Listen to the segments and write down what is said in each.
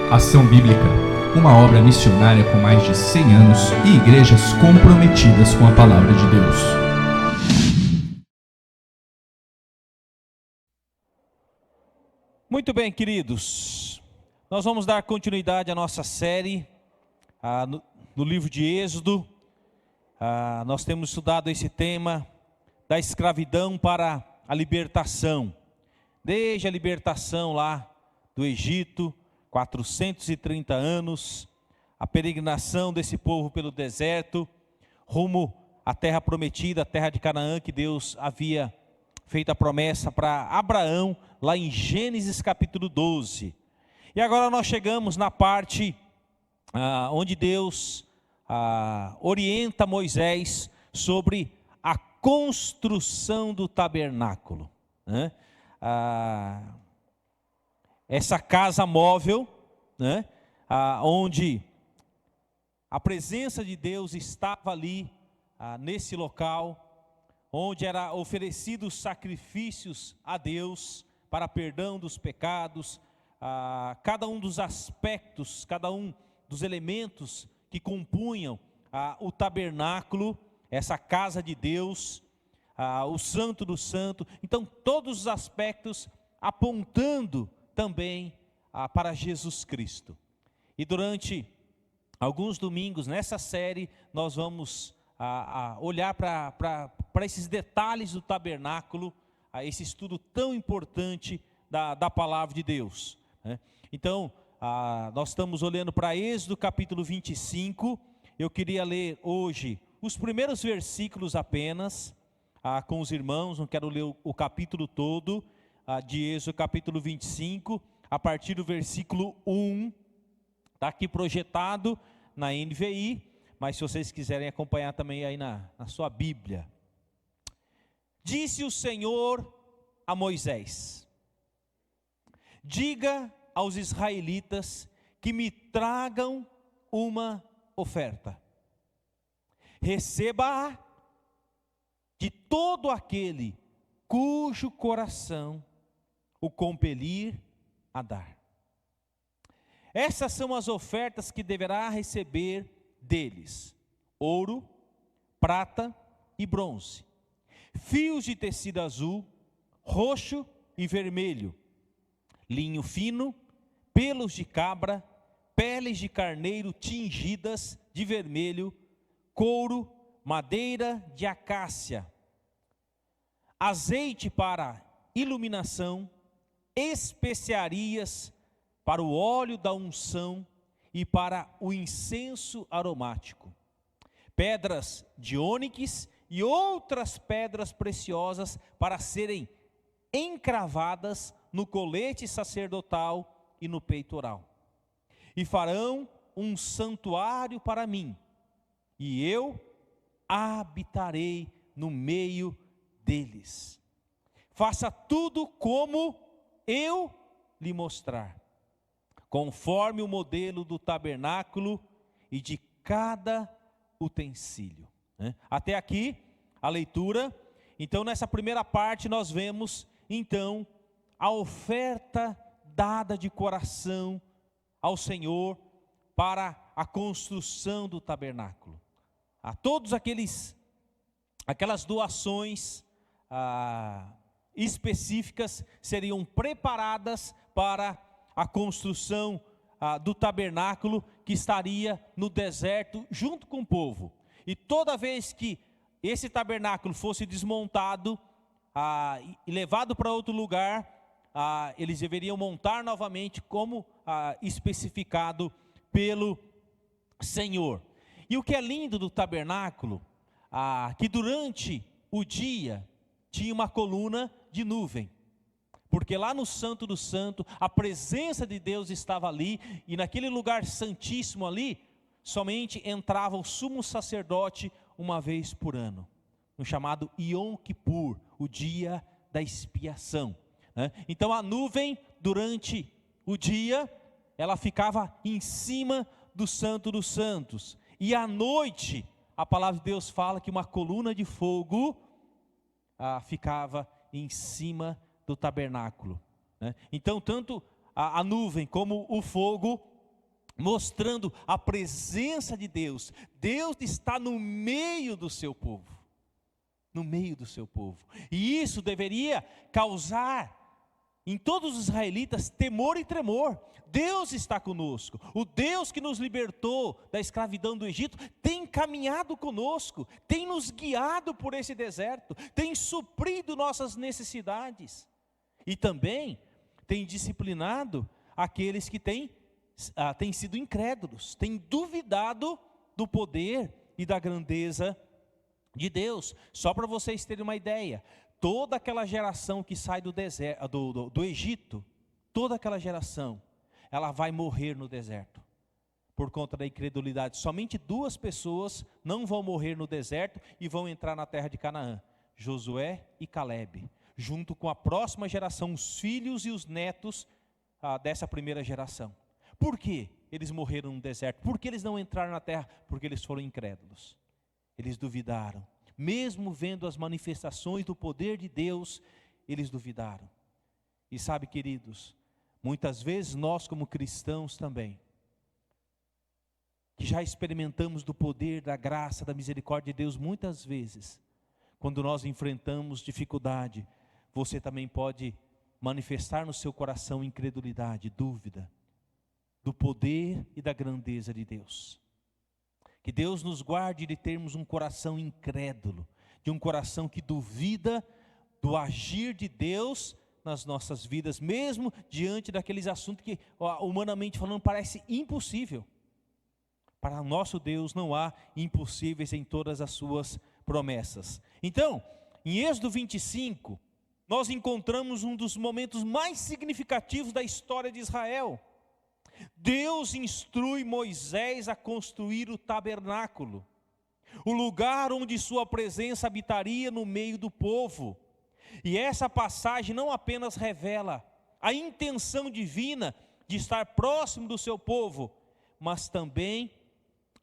Ação Bíblica, uma obra missionária com mais de 100 anos e igrejas comprometidas com a Palavra de Deus. Muito bem, queridos, nós vamos dar continuidade à nossa série no livro de Êxodo. Nós temos estudado esse tema da escravidão para a libertação, desde a libertação lá do Egito, 430 anos, a peregrinação desse povo pelo deserto, rumo à terra prometida, a terra de Canaã, que Deus havia feito a promessa para Abraão, lá em Gênesis capítulo 12. E agora nós chegamos na parte onde Deus orienta Moisés sobre a construção do tabernáculo, né? Essa casa móvel, né? Onde a presença de Deus estava ali, nesse local, onde era oferecidos sacrifícios a Deus para perdão dos pecados. Cada um dos aspectos, cada um dos elementos que compunham o tabernáculo, essa casa de Deus, o santo do santo. Então todos os aspectos apontando também para Jesus Cristo. E durante alguns domingos nessa série nós vamos olhar para esses detalhes do tabernáculo, esse estudo tão importante da palavra de Deus, né? Então nós estamos olhando para Êxodo capítulo 25. Eu queria ler hoje os primeiros versículos apenas com os irmãos, não quero ler o capítulo todo de Êxodo capítulo 25, a partir do versículo 1, está aqui projetado na NVI, mas se vocês quiserem acompanhar também aí na sua Bíblia. Disse o Senhor a Moisés: diga aos israelitas que me tragam uma oferta. Receba-a de todo aquele cujo coração o compelir a dar. Essas são as ofertas que deverá receber deles: ouro, prata e bronze, fios de tecido azul, roxo e vermelho, linho fino, pelos de cabra, peles de carneiro tingidas de vermelho, couro, madeira de acácia, azeite para iluminação, especiarias para o óleo da unção e para o incenso aromático, pedras de ônix e outras pedras preciosas para serem encravadas no colete sacerdotal e no peitoral. E farão um santuário para mim, e eu habitarei no meio deles. Faça tudo como eu lhe mostrar, conforme o modelo do tabernáculo e de cada utensílio. Até aqui a leitura. Então nessa primeira parte nós vemos então a oferta dada de coração ao Senhor para a construção do tabernáculo. A todos aquelas doações específicas seriam preparadas para a construção do tabernáculo que estaria no deserto junto com o povo. E toda vez que esse tabernáculo fosse desmontado e levado para outro lugar, eles deveriam montar novamente como especificado pelo Senhor. E o que é lindo do tabernáculo, que durante o dia tinha uma coluna de nuvem, porque lá no Santo do Santo a presença de Deus estava ali, e naquele lugar santíssimo ali somente entrava o sumo sacerdote uma vez por ano, no chamado Yom Kippur, o dia da expiação, né? Então a nuvem durante o dia ela ficava em cima do Santo dos Santos, e à noite a palavra de Deus fala que uma coluna de fogo ficava em cima do tabernáculo, né? Então tanto a nuvem como o fogo mostrando a presença de Deus. Deus está no meio do seu povo. No meio do seu povo. E isso deveria causar em todos os israelitas temor e tremor. Deus está conosco. O Deus que nos libertou da escravidão do Egito tem caminhado conosco, tem nos guiado por esse deserto, tem suprido nossas necessidades e também tem disciplinado aqueles que têm sido incrédulos, têm duvidado do poder e da grandeza de Deus. Só para vocês terem uma ideia, toda aquela geração que sai do deserto, do Egito, toda aquela geração, ela vai morrer no deserto, por conta da incredulidade. Somente 2 pessoas não vão morrer no deserto e vão entrar na terra de Canaã: Josué e Calebe, junto com a próxima geração, os filhos e os netos dessa primeira geração. Por que eles morreram no deserto? Por que eles não entraram na terra? Porque eles foram incrédulos. Eles duvidaram. Mesmo vendo as manifestações do poder de Deus, eles duvidaram. E sabe, queridos, muitas vezes nós como cristãos também, que já experimentamos do poder, da graça, da misericórdia de Deus, muitas vezes, quando nós enfrentamos dificuldade, você também pode manifestar no seu coração incredulidade, dúvida, do poder e da grandeza de Deus. Que Deus nos guarde de termos um coração incrédulo, de um coração que duvida do agir de Deus nas nossas vidas, mesmo diante daqueles assuntos que, humanamente falando, parece impossível. Para o nosso Deus não há impossíveis em todas as suas promessas. Então, em Êxodo 25, nós encontramos um dos momentos mais significativos da história de Israel. Deus instrui Moisés a construir o tabernáculo, o lugar onde sua presença habitaria no meio do povo. E essa passagem não apenas revela a intenção divina de estar próximo do seu povo, mas também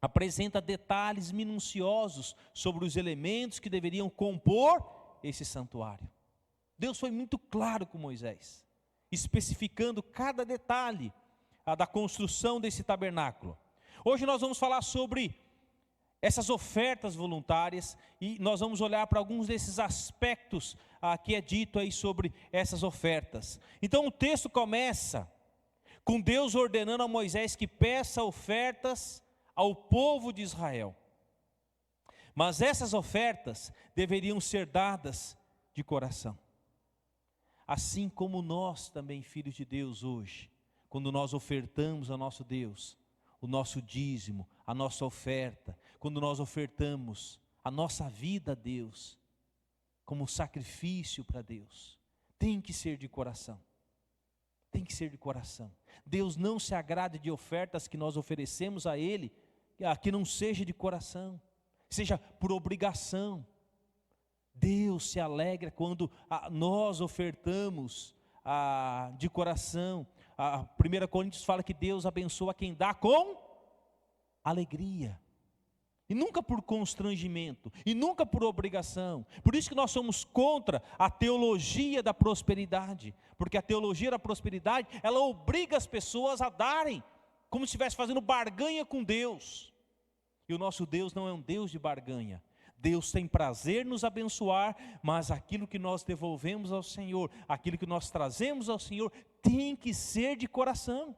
apresenta detalhes minuciosos sobre os elementos que deveriam compor esse santuário. Deus foi muito claro com Moisés, especificando cada detalhe da construção desse tabernáculo. Hoje nós vamos falar sobre essas ofertas voluntárias e nós vamos olhar para alguns desses aspectos que é dito aí sobre essas ofertas. Então o texto começa com Deus ordenando a Moisés que peça ofertas ao povo de Israel. Mas essas ofertas deveriam ser dadas de coração. Assim como nós também, filhos de Deus, hoje, quando nós ofertamos ao nosso Deus, o nosso dízimo, a nossa oferta, quando nós ofertamos a nossa vida a Deus, como sacrifício para Deus, tem que ser de coração. Tem que ser de coração. Deus não se agrada de ofertas que nós oferecemos a Ele, que não seja de coração, seja por obrigação. Deus se alegra quando nós ofertamos de coração. A 1 Coríntios fala que Deus abençoa quem dá com alegria. E nunca por constrangimento, e nunca por obrigação. Por isso que nós somos contra a teologia da prosperidade. Porque a teologia da prosperidade, ela obriga as pessoas a darem, como se estivesse fazendo barganha com Deus. E o nosso Deus não é um Deus de barganha. Deus tem prazer nos abençoar, mas aquilo que nós devolvemos ao Senhor, aquilo que nós trazemos ao Senhor, tem que ser de coração.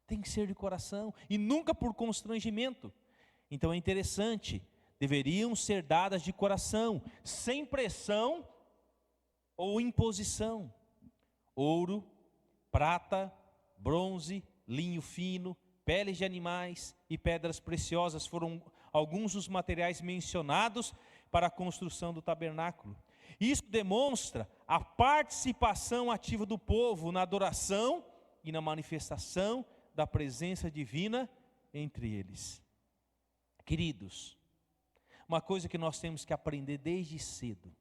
Tem que ser de coração, e nunca por constrangimento. Então é interessante, deveriam ser dadas de coração, sem pressão ou imposição. Ouro, prata, bronze, linho fino, peles de animais e pedras preciosas foram alguns dos materiais mencionados para a construção do tabernáculo. Isso demonstra a participação ativa do povo na adoração e na manifestação da presença divina entre eles. Queridos, uma coisa que nós temos que aprender desde cedo,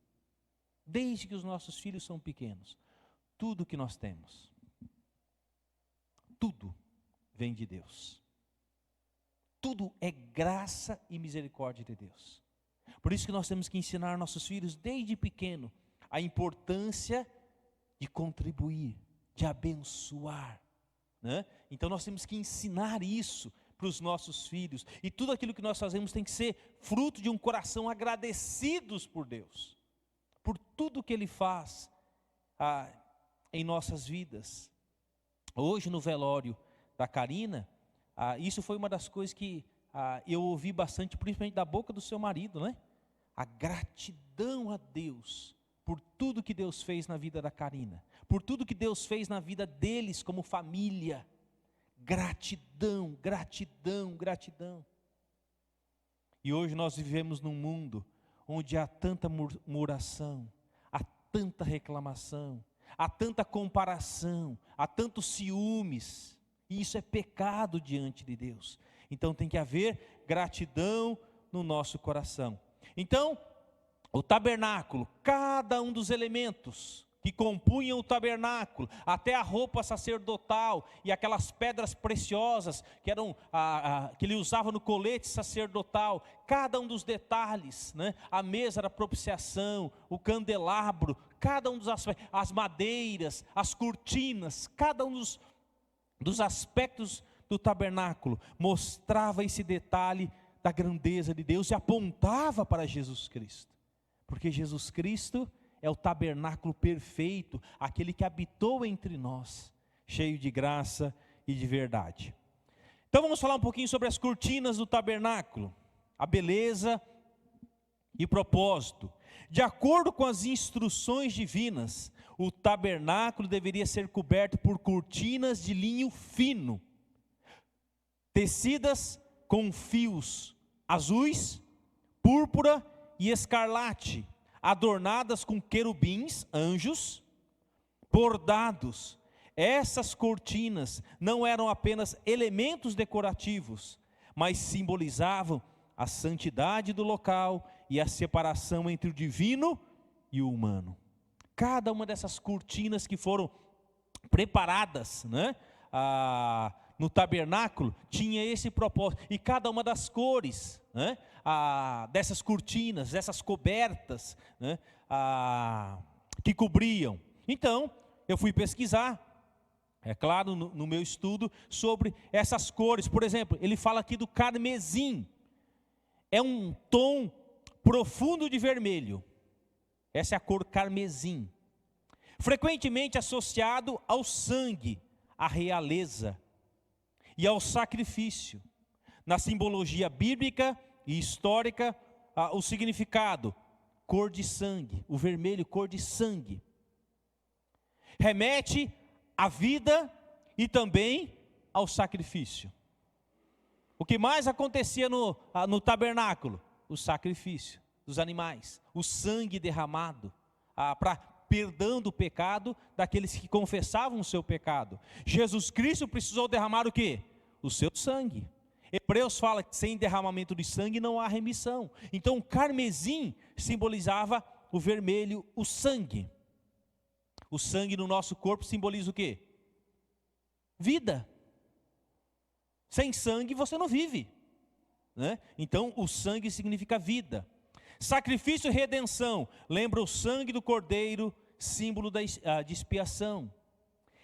desde que os nossos filhos são pequenos, tudo que nós temos, tudo vem de Deus. Tudo é graça e misericórdia de Deus. Por isso que nós temos que ensinar nossos filhos desde pequeno a importância de contribuir, de abençoar, né? Então nós temos que ensinar isso para os nossos filhos. E tudo aquilo que nós fazemos tem que ser fruto de um coração agradecidos por Deus, por tudo que Ele faz em nossas vidas. Hoje no velório da Karina, isso foi uma das coisas que eu ouvi bastante, principalmente da boca do seu marido, né? A gratidão a Deus por tudo que Deus fez na vida da Karina, por tudo que Deus fez na vida deles como família. Gratidão, gratidão, gratidão. E hoje nós vivemos num mundo onde há tanta murmuração, há tanta reclamação, há tanta comparação, há tantos ciúmes, e isso é pecado diante de Deus. Então tem que haver gratidão no nosso coração. Então, o tabernáculo, cada um dos elementos que compunham o tabernáculo, até a roupa sacerdotal e aquelas pedras preciosas que eram que ele usava no colete sacerdotal, cada um dos detalhes, né? A mesa da propiciação, o candelabro, cada um dos aspectos, as madeiras, as cortinas, cada um dos aspectos do tabernáculo mostrava esse detalhe da grandeza de Deus e apontava para Jesus Cristo, porque Jesus Cristo é o tabernáculo perfeito, aquele que habitou entre nós, cheio de graça e de verdade. Então vamos falar um pouquinho sobre as cortinas do tabernáculo, a beleza e propósito. De acordo com as instruções divinas, o tabernáculo deveria ser coberto por cortinas de linho fino, tecidas com fios azuis, púrpura e escarlate, adornadas com querubins, anjos, bordados. Essas cortinas não eram apenas elementos decorativos, mas simbolizavam a santidade do local e a separação entre o divino e o humano. Cada uma dessas cortinas que foram preparadas, né, no tabernáculo, tinha esse propósito, e cada uma das cores, né, dessas cortinas, dessas cobertas, né, que cobriam. Então, eu fui pesquisar, é claro, no meu estudo, sobre essas cores. Por exemplo, ele fala aqui do carmesim, é um tom profundo de vermelho, essa é a cor carmesim, frequentemente associado ao sangue, à realeza e ao sacrifício. Na simbologia bíblica e histórica, o significado, cor de sangue, o vermelho, cor de sangue, remete à vida e também ao sacrifício. O que mais acontecia no tabernáculo? O sacrifício dos animais, o sangue derramado para perdão do pecado daqueles que confessavam o seu pecado. Jesus Cristo precisou derramar o quê? O seu sangue. Hebreus fala que sem derramamento de sangue não há remissão. Então o carmesim simbolizava o vermelho, o sangue. O sangue no nosso corpo simboliza o quê? Vida. Sem sangue você não vive, né? Então o sangue significa vida. Sacrifício e redenção, lembra o sangue do cordeiro, símbolo de expiação.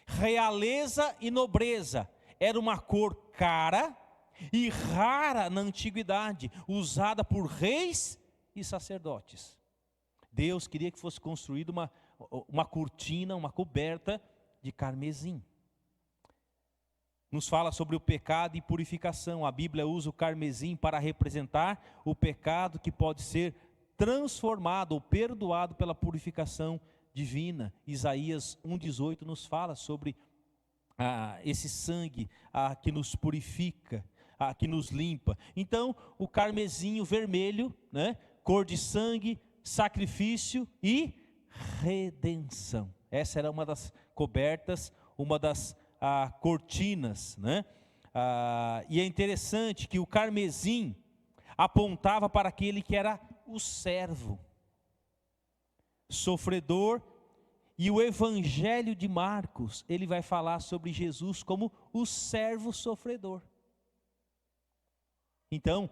Realeza e nobreza, era uma cor cara e rara na antiguidade, usada por reis e sacerdotes. Deus queria que fosse construída uma cortina, uma coberta de carmesim. Nos fala sobre o pecado e purificação. A Bíblia usa o carmesim para representar o pecado que pode ser transformado ou perdoado pela purificação divina. Isaías 1,18 nos fala sobre esse sangue que nos purifica, que nos limpa. Então, o carmesim, o vermelho, né, cor de sangue, sacrifício e redenção. Essa era uma das cobertas, uma das cortinas, né? E é interessante que o carmesim apontava para aquele que era o servo, sofredor, e o Evangelho de Marcos, ele vai falar sobre Jesus como o servo sofredor. Então,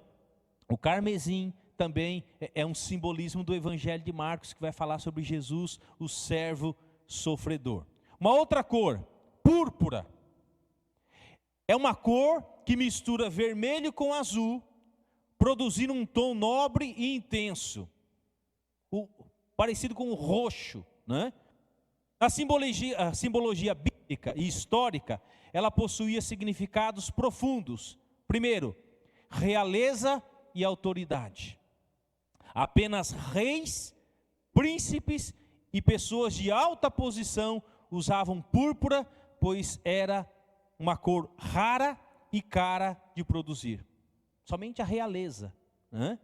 o carmesim também é um simbolismo do Evangelho de Marcos, que vai falar sobre Jesus, o servo sofredor. Uma outra cor, púrpura, É uma cor que mistura vermelho com azul, produzindo um tom nobre e intenso, parecido com o roxo, né? A simbologia bíblica e histórica, ela possuía significados profundos. Primeiro, realeza e autoridade. Apenas reis, príncipes e pessoas de alta posição usavam púrpura, pois era uma cor rara e cara de produzir. Somente a realeza, né?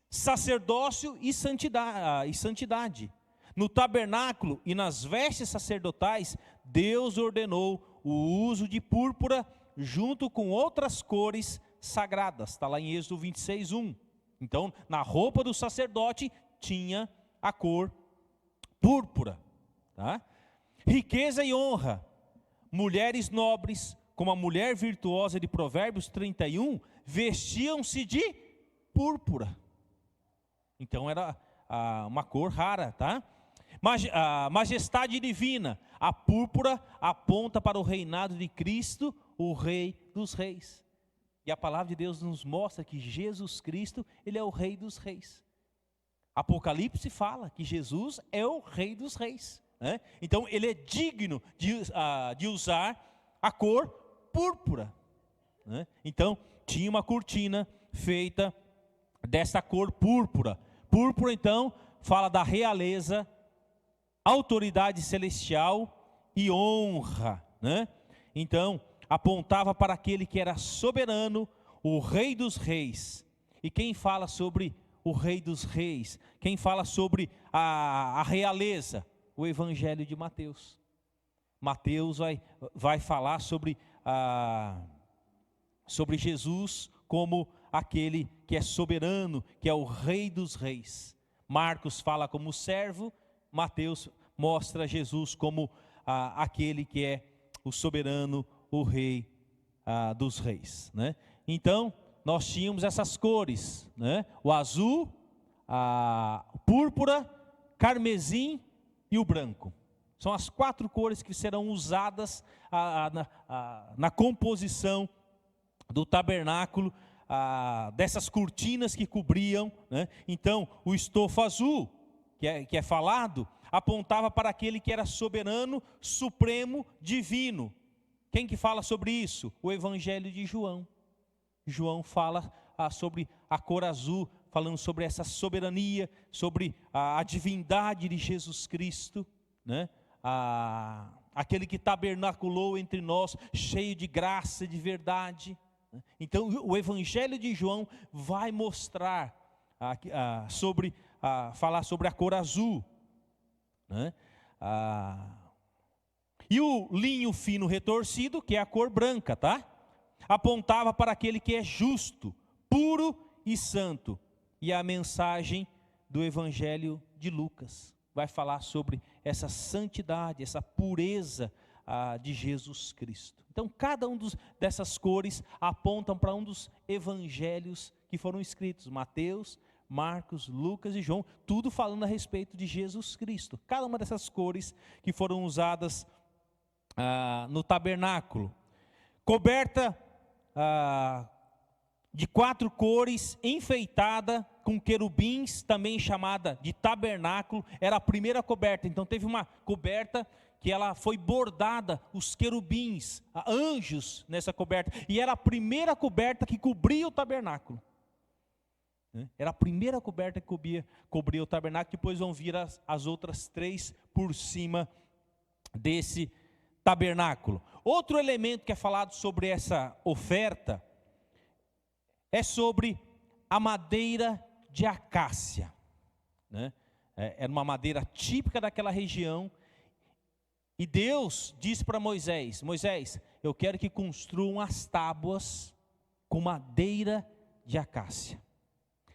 Sacerdócio e santidade. No tabernáculo e nas vestes sacerdotais, Deus ordenou o uso de púrpura junto com outras cores sagradas. Está lá em Êxodo 26:1. Então, na roupa do sacerdote tinha a cor púrpura. Tá? Riqueza e honra. Mulheres nobres, como a mulher virtuosa de Provérbios 31, vestiam-se de púrpura. Então era uma cor rara, tá? A majestade divina. A púrpura aponta para o reinado de Cristo, o Rei dos Reis. E a palavra de Deus nos mostra que Jesus Cristo, Ele é o Rei dos Reis. Apocalipse fala que Jesus é o Rei dos Reis, né? Então Ele é digno de usar a cor púrpura, né? Então tinha uma cortina feita dessa cor púrpura. Púrpura então fala da realeza, autoridade celestial e honra, né? Então apontava para aquele que era soberano, o Rei dos Reis. E quem fala sobre o Rei dos Reis? Quem fala sobre a realeza? O Evangelho de Mateus. Mateus vai falar sobre Jesus como aquele que é soberano, que é o Rei dos Reis. Marcos fala como servo, Mateus mostra Jesus como aquele que é o soberano, o Rei dos Reis, né? Então nós tínhamos essas cores, né? O azul, a púrpura, carmesim e o branco. São as 4 cores que serão usadas na composição do tabernáculo, dessas cortinas que cobriam, né? Então o estofo azul, que é falado, apontava para aquele que era soberano, supremo, divino. Quem que fala sobre isso? O Evangelho de João. João fala sobre a cor azul, falando sobre essa soberania, sobre a divindade de Jesus Cristo, né? Aquele que tabernaculou entre nós, cheio de graça e de verdade. Então o Evangelho de João vai mostrar, falar sobre a cor azul, né? E o linho fino retorcido, que é a cor branca, tá? Apontava para aquele que é justo, puro e santo. E a mensagem do Evangelho de Lucas vai falar sobre essa santidade, essa pureza de Jesus Cristo. Então cada dessas cores apontam para um dos evangelhos que foram escritos: Mateus, Marcos, Lucas e João, tudo falando a respeito de Jesus Cristo. Cada uma dessas cores que foram usadas no tabernáculo, coberta de 4 cores, enfeitada com querubins, também chamada de tabernáculo, era a primeira coberta. Então teve uma coberta que ela foi bordada, os querubins, anjos nessa coberta, e era a primeira coberta que cobria o tabernáculo. Era a primeira coberta que cobria o tabernáculo. Depois vão vir as outras 3 por cima desse tabernáculo. Outro elemento que é falado sobre essa oferta é sobre a madeira de acácia, né? Era uma madeira típica daquela região. E Deus disse para Moisés: Moisés, eu quero que construam as tábuas com madeira de acácia.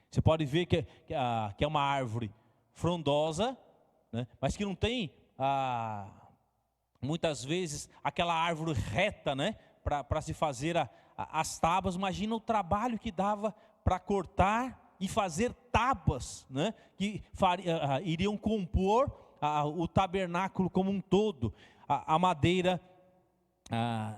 Você pode ver que é uma árvore frondosa, né? Mas que não tem muitas vezes aquela árvore reta, né? Para se fazer as tábuas. Imagina o trabalho que dava para cortar e fazer tábuas, né? Que iriam compor o tabernáculo como um todo. A madeira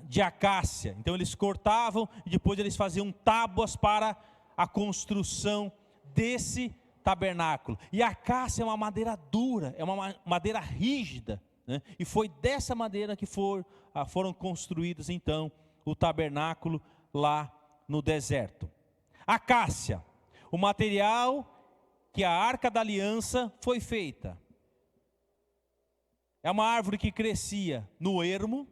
de acácia. Então eles cortavam e depois eles faziam tábuas para a construção desse tabernáculo. E a acácia é uma madeira dura, é uma madeira rígida, né? E foi dessa madeira que foram construídos então o tabernáculo lá no deserto. Acácia, o material que a Arca da Aliança foi feita. É uma árvore que crescia no ermo,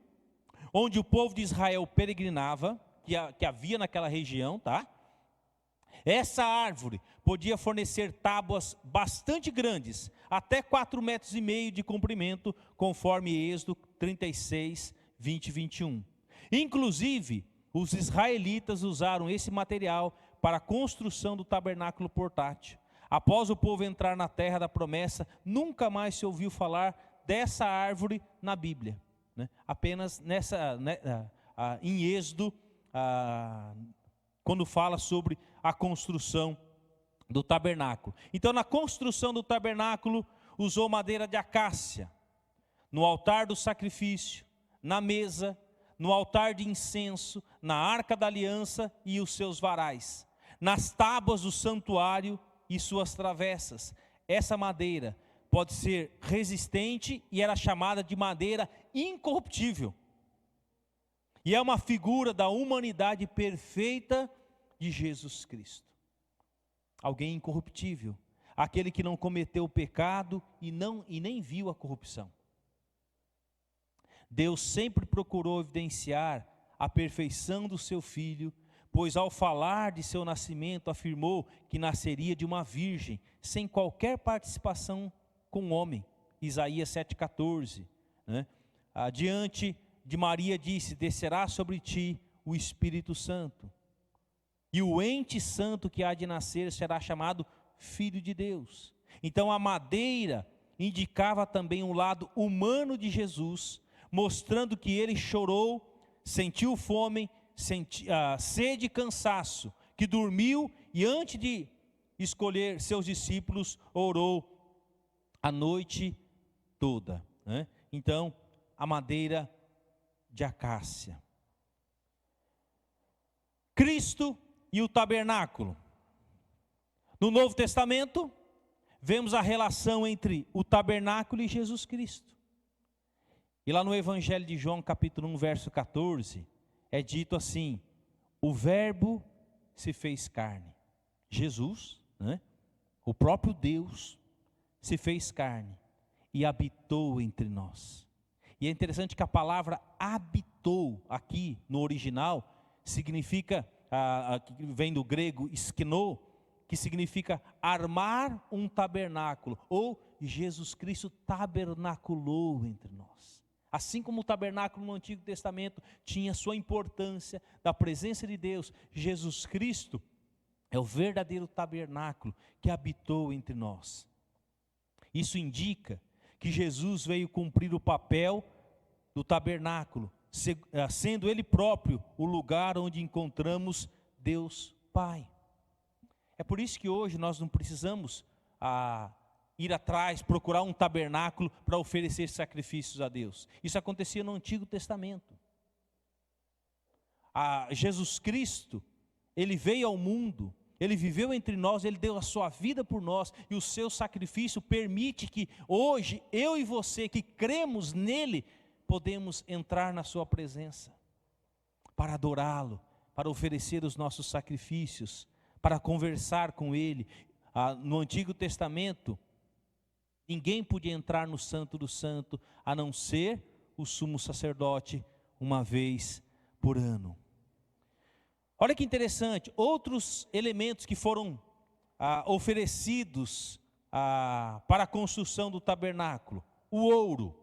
onde o povo de Israel peregrinava, que havia naquela região, tá? Essa árvore podia fornecer tábuas bastante grandes, até 4,5 metros de comprimento, conforme Êxodo 36, 20 e 21. Inclusive, os israelitas usaram esse material para a construção do tabernáculo portátil. Após o povo entrar na terra da promessa, nunca mais se ouviu falar dessa árvore na Bíblia, né? Apenas em Êxodo, quando fala sobre a construção do tabernáculo. Então, na construção do tabernáculo, usou madeira de acácia, no altar do sacrifício, na mesa, no altar de incenso, na arca da aliança e os seus varais, nas tábuas do santuário e suas travessas. Essa madeira pode ser resistente e era chamada de madeira incorruptível. E é uma figura da humanidade perfeita de Jesus Cristo. Alguém incorruptível, aquele que não cometeu o pecado e nem viu a corrupção. Deus sempre procurou evidenciar a perfeição do seu Filho, pois ao falar de seu nascimento afirmou que nasceria de uma virgem, sem qualquer participação com o homem. Isaías 7,14, né? Diante de Maria disse: descerá sobre ti o Espírito Santo, e o ente santo que há de nascer será chamado Filho de Deus. Então a madeira indicava também o lado humano de Jesus, mostrando que ele chorou, sentiu fome, sede e cansaço, que dormiu e antes de escolher seus discípulos, orou a noite toda, né? Então, a madeira de acácia. Cristo e o tabernáculo. No Novo Testamento, vemos a relação entre o tabernáculo e Jesus Cristo. E lá no Evangelho de João, capítulo 1, verso 14, é dito assim: o verbo se fez carne. Jesus, né? O próprio Deus se fez carne e habitou entre nós. E é interessante que a palavra habitou aqui no original significa, que vem do grego skino, que significa armar um tabernáculo, ou Jesus Cristo tabernaculou entre nós. Assim como o tabernáculo no Antigo Testamento tinha sua importância da presença de Deus, Jesus Cristo é o verdadeiro tabernáculo que habitou entre nós. Isso indica que Jesus veio cumprir o papel do tabernáculo, sendo Ele próprio o lugar onde encontramos Deus Pai. É por isso que hoje nós não precisamos ir atrás, procurar um tabernáculo para oferecer sacrifícios a Deus. Isso acontecia no Antigo Testamento. Jesus Cristo, Ele veio ao mundo, Ele viveu entre nós, Ele deu a sua vida por nós, e o seu sacrifício permite que hoje, eu e você que cremos nele, podemos entrar na sua presença, para adorá-lo, para oferecer os nossos sacrifícios, para conversar com Ele. No Antigo Testamento, ninguém podia entrar no Santo do Santo, a não ser o sumo sacerdote, uma vez por ano. Olha que interessante, outros elementos que foram oferecidos para a construção do tabernáculo: o ouro,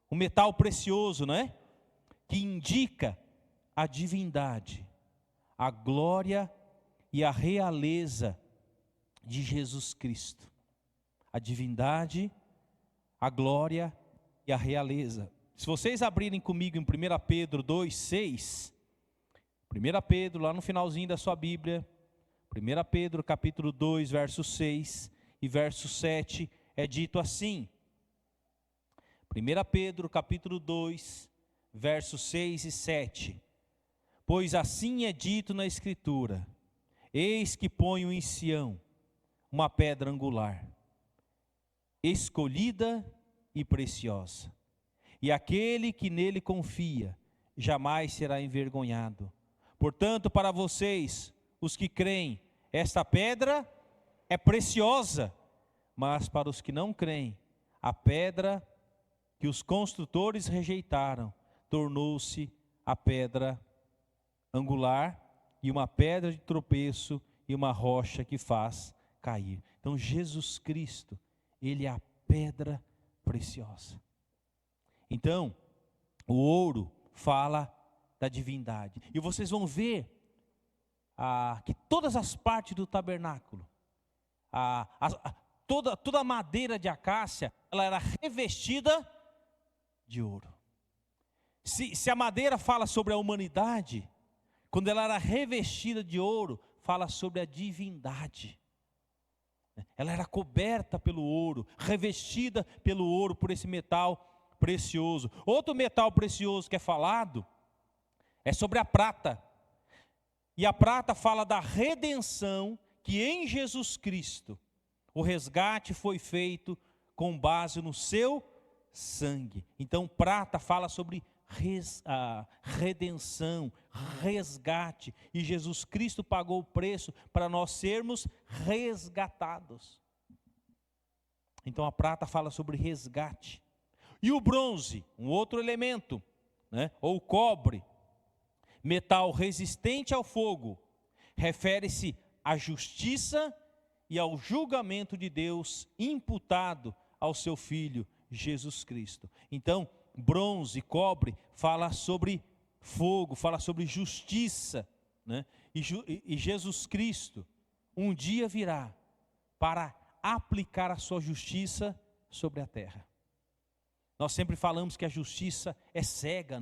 o metal precioso, não é? Que indica a divindade, a glória e a realeza de Jesus Cristo. A divindade, a glória e a realeza. Se vocês abrirem comigo em 1 Pedro 2,6, 1 Pedro, lá no finalzinho da sua Bíblia, 1 Pedro capítulo 2, verso 6 e verso 7, é dito assim. 1 Pedro capítulo 2, versos 6 e 7. Pois assim é dito na Escritura: eis que ponho em Sião uma pedra angular, escolhida e preciosa, e aquele que nele confia jamais será envergonhado. Portanto, para vocês, os que creem, esta pedra é preciosa, mas para os que não creem, a pedra que os construtores rejeitaram tornou-se a pedra angular e uma pedra de tropeço e uma rocha que faz cair. Então Jesus Cristo, Ele é a pedra preciosa. Então, o ouro fala da divindade. E vocês vão ver que todas as partes do tabernáculo, toda a madeira de acácia, ela era revestida de ouro. Se a madeira fala sobre a humanidade, quando ela era revestida de ouro, fala sobre a divindade. Ela era coberta pelo ouro, revestida pelo ouro, por esse metal precioso. Outro metal precioso que é falado é sobre a prata. E a prata fala da redenção, que em Jesus Cristo o resgate foi feito com base no seu sangue. Então prata fala sobre redenção, resgate, e Jesus Cristo pagou o preço para nós sermos resgatados. Então a prata fala sobre resgate. E o bronze, um outro elemento, ou o cobre, metal resistente ao fogo, refere-se à justiça e ao julgamento de Deus imputado ao seu Filho Jesus Cristo. Então, bronze, cobre, fala sobre fogo, fala sobre justiça, e Jesus Cristo um dia virá para aplicar a sua justiça sobre a terra. Nós sempre falamos que a justiça é cega,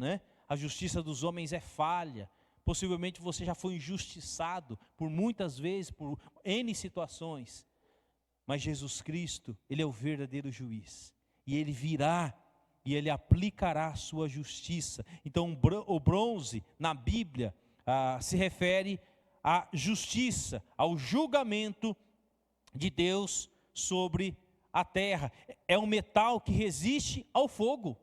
A justiça dos homens é falha. Possivelmente você já foi injustiçado por muitas vezes, por N situações. Mas Jesus Cristo, Ele é o verdadeiro juiz. E Ele virá e Ele aplicará a sua justiça. Então o bronze na Bíblia se refere à justiça, ao julgamento de Deus sobre a terra. É um metal que resiste ao fogo.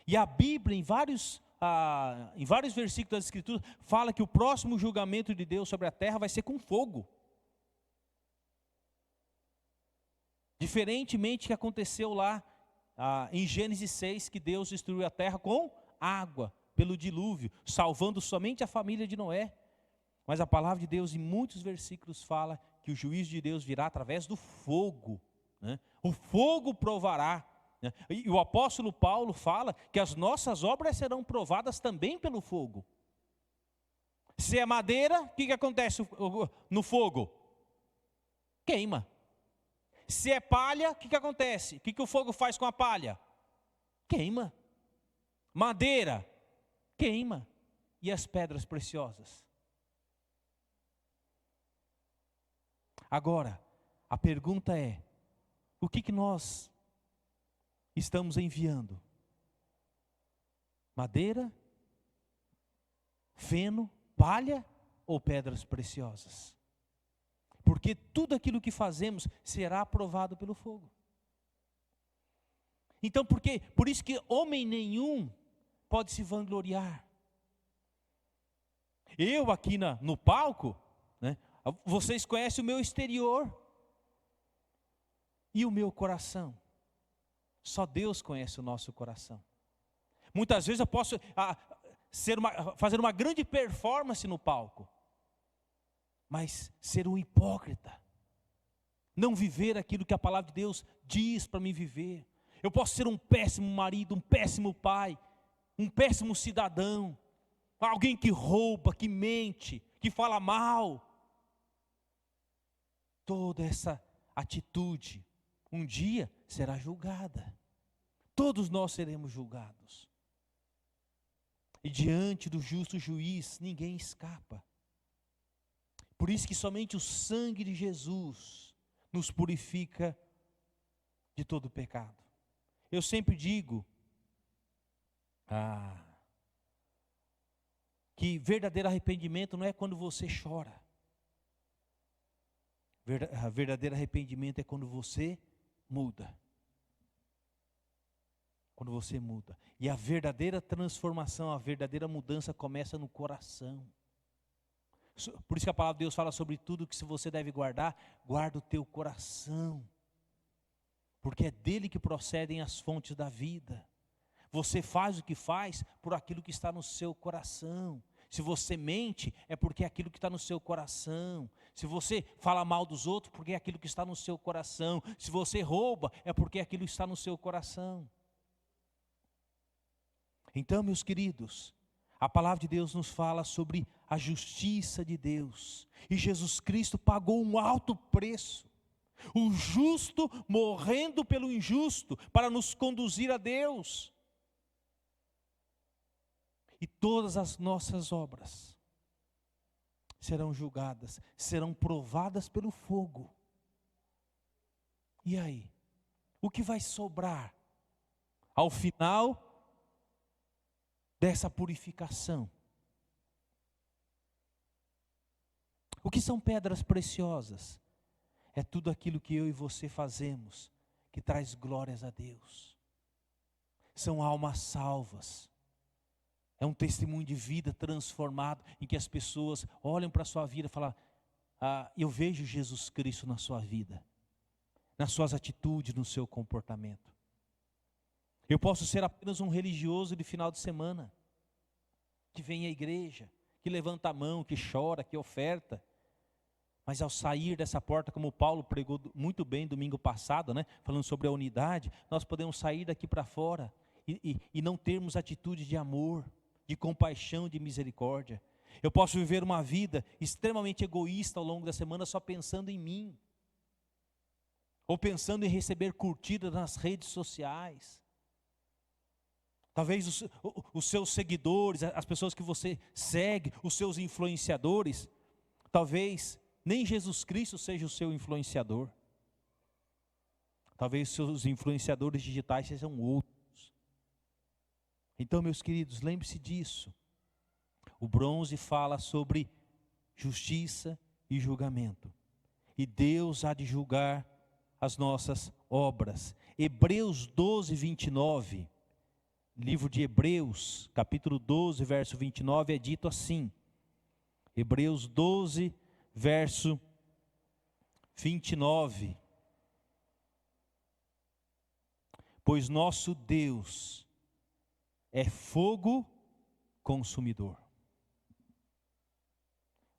E a Bíblia, em vários versículos das Escrituras, fala que o próximo julgamento de Deus sobre a terra vai ser com fogo. Diferentemente do que aconteceu lá em Gênesis 6, que Deus destruiu a terra com água, pelo dilúvio, salvando somente a família de Noé. Mas a palavra de Deus, em muitos versículos, fala que o juízo de Deus virá através do fogo. O fogo provará. E o apóstolo Paulo fala que as nossas obras serão provadas também pelo fogo. Se é madeira, o que acontece no fogo? Queima. Se é palha, o que acontece? O que o fogo faz com a palha? Queima. Madeira, queima. E as pedras preciosas? Agora, a pergunta é: o que nós estamos enviando? Madeira, feno, palha ou pedras preciosas? Porque tudo aquilo que fazemos será aprovado pelo fogo. Então, por isso que homem nenhum pode se vangloriar. Eu aqui no palco, vocês conhecem o meu exterior e o meu coração. Só Deus conhece o nosso coração. Muitas vezes eu posso fazer uma grande performance no palco, mas ser um hipócrita, não viver aquilo que a palavra de Deus diz para mim viver. Eu posso ser um péssimo marido, um péssimo pai, um péssimo cidadão, alguém que rouba, que mente, que fala mal. Toda essa atitude um dia será julgada. Todos nós seremos julgados. E diante do justo juiz, ninguém escapa. Por isso que somente o sangue de Jesus nos purifica de todo pecado. Eu sempre digo que verdadeiro arrependimento não é quando você chora. Verdadeiro arrependimento é quando você muda. Quando você muda. E a verdadeira transformação, a verdadeira mudança começa no coração. Por isso que a palavra de Deus fala sobre tudo que se você deve guardar, guarda o teu coração. Porque é dele que procedem as fontes da vida. Você faz o que faz por aquilo que está no seu coração. Se você mente, é porque é aquilo que está no seu coração. Se você fala mal dos outros, porque é aquilo que está no seu coração. Se você rouba, é porque é aquilo que está no seu coração. Então, meus queridos, a palavra de Deus nos fala sobre a justiça de Deus. E Jesus Cristo pagou um alto preço. O justo morrendo pelo injusto para nos conduzir a Deus. E todas as nossas obras serão julgadas, serão provadas pelo fogo. E aí? O que vai sobrar ao final dessa purificação? O que são pedras preciosas? É tudo aquilo que eu e você fazemos, que traz glórias a Deus. São almas salvas. É um testemunho de vida transformado, em que as pessoas olham para a sua vida e falam, eu vejo Jesus Cristo na sua vida, nas suas atitudes, no seu comportamento. Eu posso ser apenas um religioso de final de semana, que vem à igreja, que levanta a mão, que chora, que oferta. Mas ao sair dessa porta, como Paulo pregou muito bem domingo passado, né, falando sobre a unidade, nós podemos sair daqui para fora e não termos atitude de amor, de compaixão, de misericórdia. Eu posso viver uma vida extremamente egoísta ao longo da semana só pensando em mim. Ou pensando em receber curtidas nas redes sociais. Talvez os seus seguidores, as pessoas que você segue, os seus influenciadores, talvez nem Jesus Cristo seja o seu influenciador. Talvez os seus influenciadores digitais sejam outros. Então, meus queridos, lembre-se disso. O bronze fala sobre justiça e julgamento. E Deus há de julgar as nossas obras. Hebreus 12, 29. Livro de Hebreus, capítulo 12, verso 29, é dito assim. Hebreus 12, verso 29. Pois nosso Deus é fogo consumidor.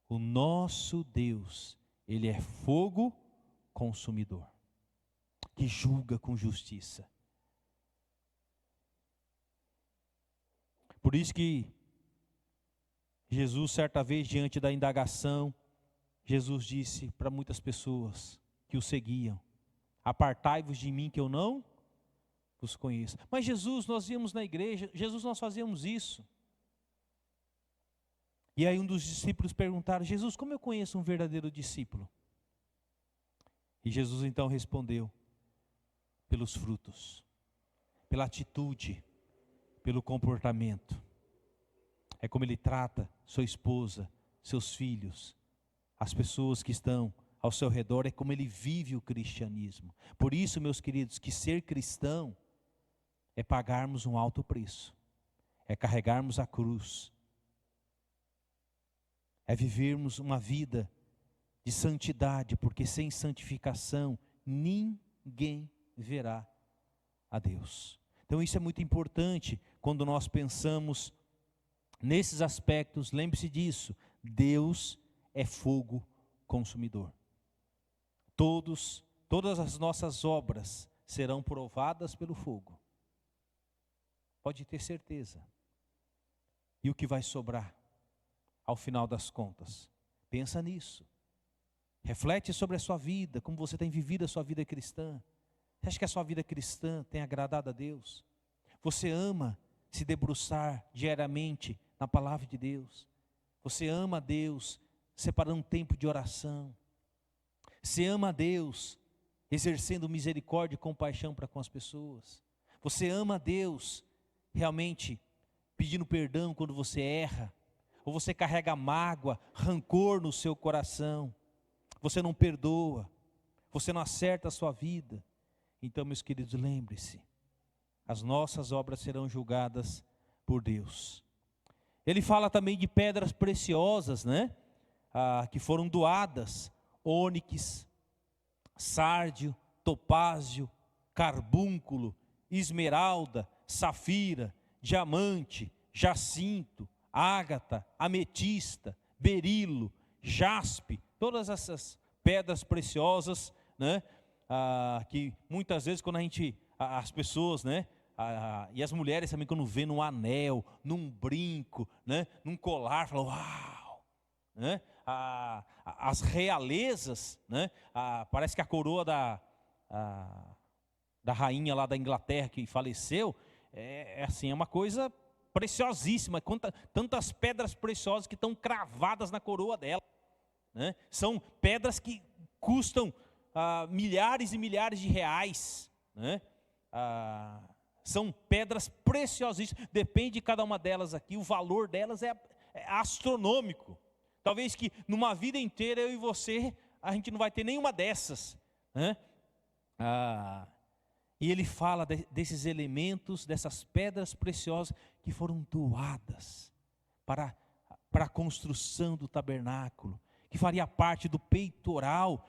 O nosso Deus, Ele é fogo consumidor, que julga com justiça. Por isso que Jesus, certa vez, diante da indagação, Jesus disse para muitas pessoas que o seguiam, apartai-vos de mim que eu não os conheço. Mas Jesus, nós íamos na igreja, Jesus, nós fazíamos isso. E aí um dos discípulos perguntaram, Jesus, como eu conheço um verdadeiro discípulo? E Jesus então respondeu, pelos frutos, pela atitude, pelo comportamento. É como ele trata sua esposa, seus filhos, as pessoas que estão ao seu redor, é como ele vive o cristianismo. Por isso, meus queridos, que ser cristão é pagarmos um alto preço, é carregarmos a cruz, é vivermos uma vida de santidade, porque sem santificação ninguém verá a Deus. Então isso é muito importante quando nós pensamos nesses aspectos. Lembre-se disso, Deus é fogo consumidor. Todas as nossas obras serão provadas pelo fogo. Pode ter certeza. E o que vai sobrar ao final das contas? Pensa nisso. Reflete sobre a sua vida, como você tem vivido a sua vida cristã. Você acha que a sua vida cristã tem agradado a Deus? Você ama se debruçar diariamente na palavra de Deus? Você ama a Deus separando um tempo de oração? Você ama a Deus exercendo misericórdia e compaixão para com as pessoas? Você ama a Deus realmente pedindo perdão quando você erra, ou você carrega mágoa, rancor no seu coração, você não perdoa, você não acerta a sua vida. Então, meus queridos, lembre-se, as nossas obras serão julgadas por Deus. Ele fala também de pedras preciosas, né? Que foram doadas: ônix, sárdio, topázio, carbúnculo, esmeralda, safira, diamante, jacinto, ágata, ametista, berilo, jaspe, todas essas pedras preciosas, né? Que muitas vezes quando as pessoas, né? E as mulheres também, quando vê num anel, num brinco, né? Num colar, falam: uau, né? As realezas, né? Parece que a coroa da rainha lá da Inglaterra que faleceu, assim, é uma coisa preciosíssima. Tantas pedras preciosas que estão cravadas na coroa dela, né? São pedras que custam milhares e milhares de reais, né? São pedras preciosíssimas. Depende de cada uma delas aqui, o valor delas é astronômico. Talvez que numa vida inteira eu e você, a gente não vai ter nenhuma dessas, né? E ele fala desses elementos, dessas pedras preciosas que foram doadas para a construção do tabernáculo, que faria parte do peitoral,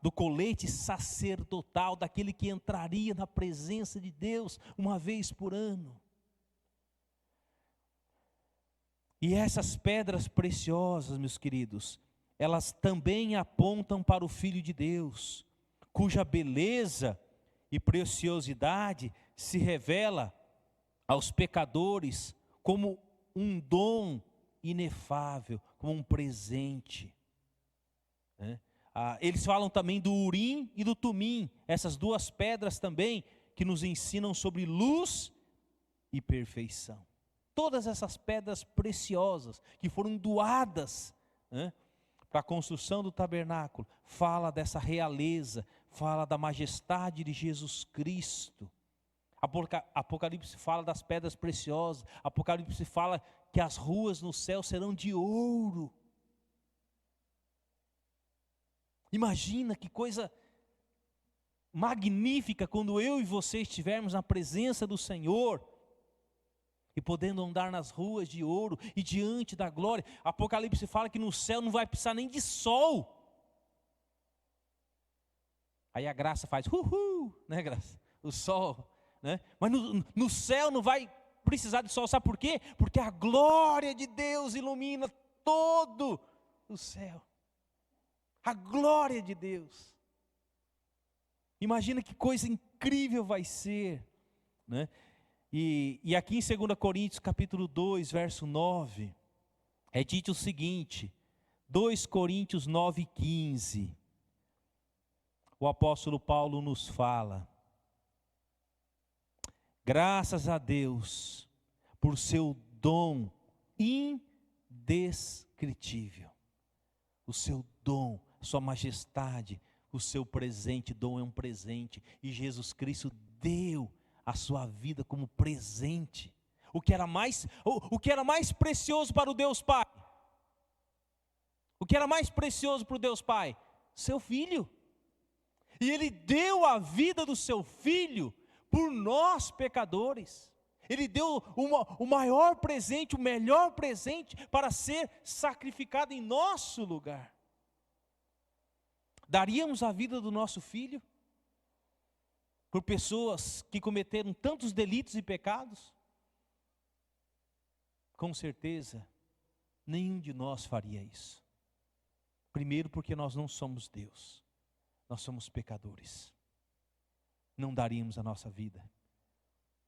do colete sacerdotal, daquele que entraria na presença de Deus uma vez por ano. E essas pedras preciosas, meus queridos, elas também apontam para o Filho de Deus, cuja beleza e preciosidade se revela aos pecadores como um dom inefável, como um presente, né? Eles falam também do Urim e do Tumim, essas duas pedras também que nos ensinam sobre luz e perfeição. Todas essas pedras preciosas que foram doadas, né, para a construção do tabernáculo, fala dessa realeza, fala da majestade de Jesus Cristo. Apocalipse fala das pedras preciosas. Apocalipse fala que as ruas no céu serão de ouro. Imagina que coisa magnífica quando eu e você estivermos na presença do Senhor e podendo andar nas ruas de ouro e diante da glória. Apocalipse fala que no céu não vai precisar nem de sol. Aí a graça faz né, graça? O sol, né? Mas no céu não vai precisar de sol, sabe por quê? Porque a glória de Deus ilumina todo o céu. A glória de Deus. Imagina que coisa incrível vai ser, né? E aqui em 2 Coríntios capítulo 2, verso 9, é dito o seguinte, 2 Coríntios 9, 15, o apóstolo Paulo nos fala: graças a Deus por seu dom indescritível, o seu dom, sua majestade, o seu presente. Dom é um presente, e Jesus Cristo deu a sua vida como presente. O que era mais precioso para o Deus Pai? O que era mais precioso para o Deus Pai? Seu Filho. E Ele deu a vida do seu Filho por nós pecadores. Ele deu o maior presente, o melhor presente para ser sacrificado em nosso lugar. Daríamos a vida do nosso filho por pessoas que cometeram tantos delitos e pecados? Com certeza, nenhum de nós faria isso. Primeiro porque nós não somos Deus, nós somos pecadores. Não daríamos a nossa vida.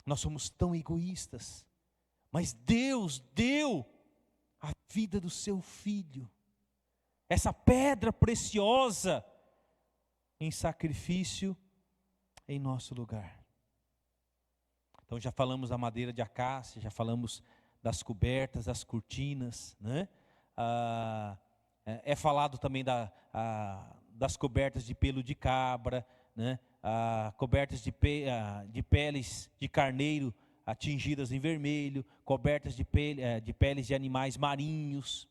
Nós somos tão egoístas, mas Deus deu a vida do seu Filho, essa pedra preciosa, em sacrifício em nosso lugar. Então já falamos da madeira de acácia, já falamos das cobertas, das cortinas, né? É falado também das cobertas de pelo de cabra, né? Cobertas de peles de carneiro, tingidas em vermelho, cobertas de peles de animais marinhos.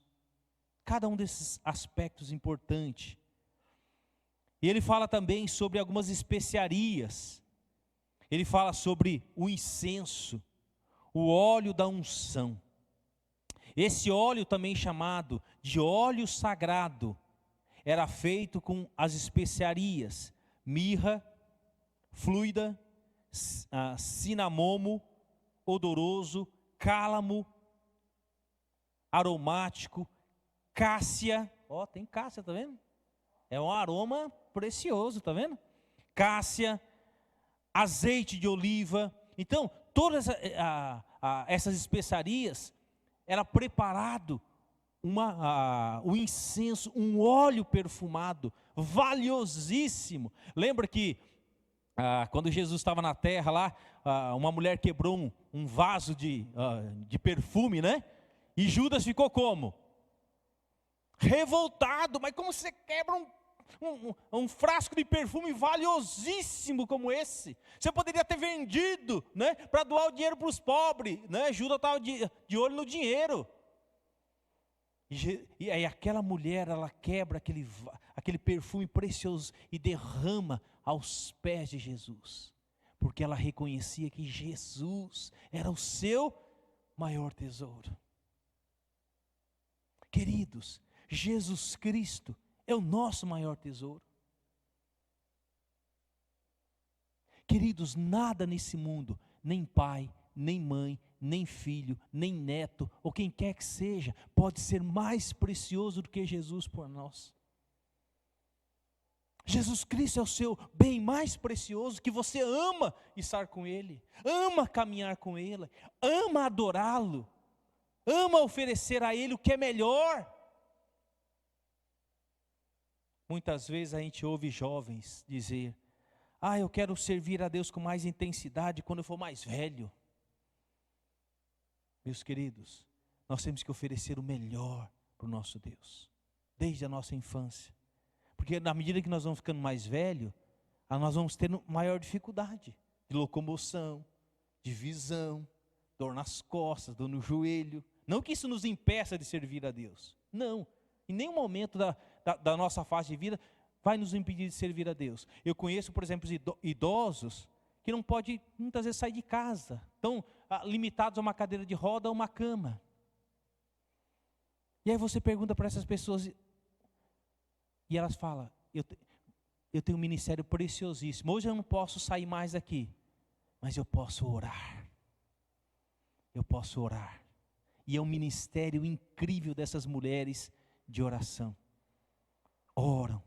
Cada um desses aspectos importante. E ele fala também sobre algumas especiarias. Ele fala sobre o incenso, o óleo da unção. Esse óleo, também chamado de óleo sagrado, era feito com as especiarias: mirra, fluida, cinamomo, odoroso, cálamo, aromático, cássia. Ó, tem cássia, tá vendo? É um aroma precioso, tá vendo? Cássia, azeite de oliva. Então, todas essas especiarias era preparado o incenso, um óleo perfumado, valiosíssimo. Lembra que quando Jesus estava na terra lá, uma mulher quebrou um vaso de perfume, né? E Judas ficou como? Revoltado. Mas como você quebra um frasco de perfume valiosíssimo como esse? Você poderia ter vendido, né, para doar o dinheiro para os pobres, né? Judas estava de olho no dinheiro. E aí aquela mulher, ela quebra aquele perfume precioso e derrama aos pés de Jesus, porque ela reconhecia que Jesus era o seu maior tesouro. Queridos, Jesus Cristo é o nosso maior tesouro. Queridos, nada nesse mundo, nem pai, nem mãe, nem filho, nem neto, ou quem quer que seja, pode ser mais precioso do que Jesus por nós. Jesus Cristo é o seu bem mais precioso, que você ama estar com Ele, ama caminhar com Ele, ama adorá-lo, ama oferecer a Ele o que é melhor. Muitas vezes a gente ouve jovens dizer: eu quero servir a Deus com mais intensidade quando eu for mais velho. Meus queridos, nós temos que oferecer o melhor para o nosso Deus, desde a nossa infância. Porque na medida que nós vamos ficando mais velhos, nós vamos tendo maior dificuldade de locomoção, de visão, dor nas costas, dor no joelho. Não que isso nos impeça de servir a Deus. Não, em nenhum momento da nossa fase de vida vai nos impedir de servir a Deus. Eu conheço, por exemplo, idosos que não podem muitas vezes sair de casa, estão limitados a uma cadeira de roda ou uma cama. E aí você pergunta para essas pessoas, e elas falam: eu tenho um ministério preciosíssimo, hoje eu não posso sair mais daqui, mas eu posso orar. Eu posso orar. E é um ministério incrível dessas mulheres de oração. Oram,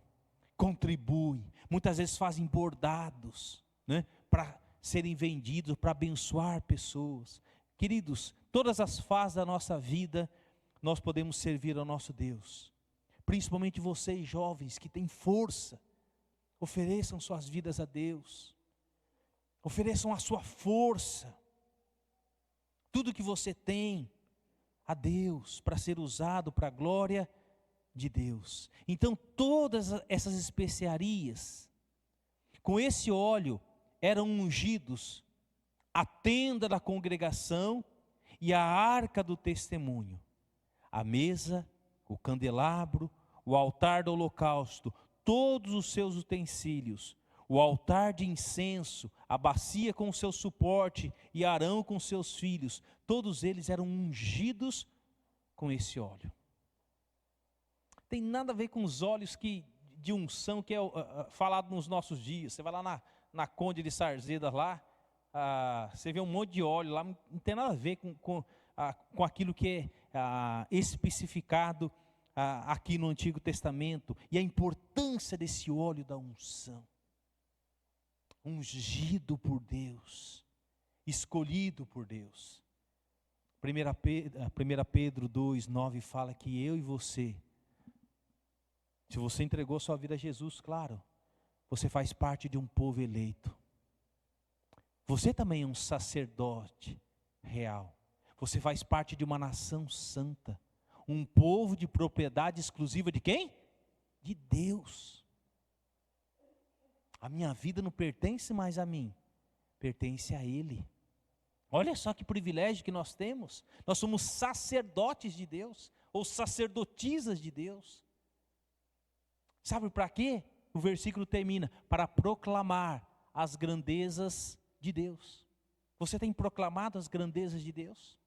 contribuem, muitas vezes fazem bordados, né, para serem vendidos, para abençoar pessoas. Queridos, todas as fases da nossa vida, nós podemos servir ao nosso Deus. Principalmente vocês jovens que têm força, ofereçam suas vidas a Deus, ofereçam a sua força, tudo que você tem a Deus, para ser usado para a glória de Deus. Então todas essas especiarias, com esse óleo, eram ungidos a tenda da congregação e a arca do testemunho, a mesa, o candelabro, o altar do holocausto, todos os seus utensílios, o altar de incenso, a bacia com o seu suporte e Arão com seus filhos, todos eles eram ungidos com esse óleo. Tem nada a ver com os óleos de unção que é falado nos nossos dias. Você vai lá na Conde de Sarzedas lá, você vê um monte de óleo lá, não tem nada a ver com aquilo que é especificado aqui no Antigo Testamento, e a importância desse óleo da unção. Ungido por Deus, escolhido por Deus. 1 Pedro 2:9 fala que eu e você, se você entregou sua vida a Jesus, claro, você faz parte de um povo eleito. Você também é um sacerdote real. Você faz parte de uma nação santa, um povo de propriedade exclusiva de quem? De Deus. A minha vida não pertence mais a mim, pertence a Ele. Olha só que privilégio que nós temos. Nós somos sacerdotes de Deus, ou sacerdotisas de Deus. Sabe para quê? O versículo termina: para proclamar as grandezas de Deus. Você tem proclamado as grandezas de Deus?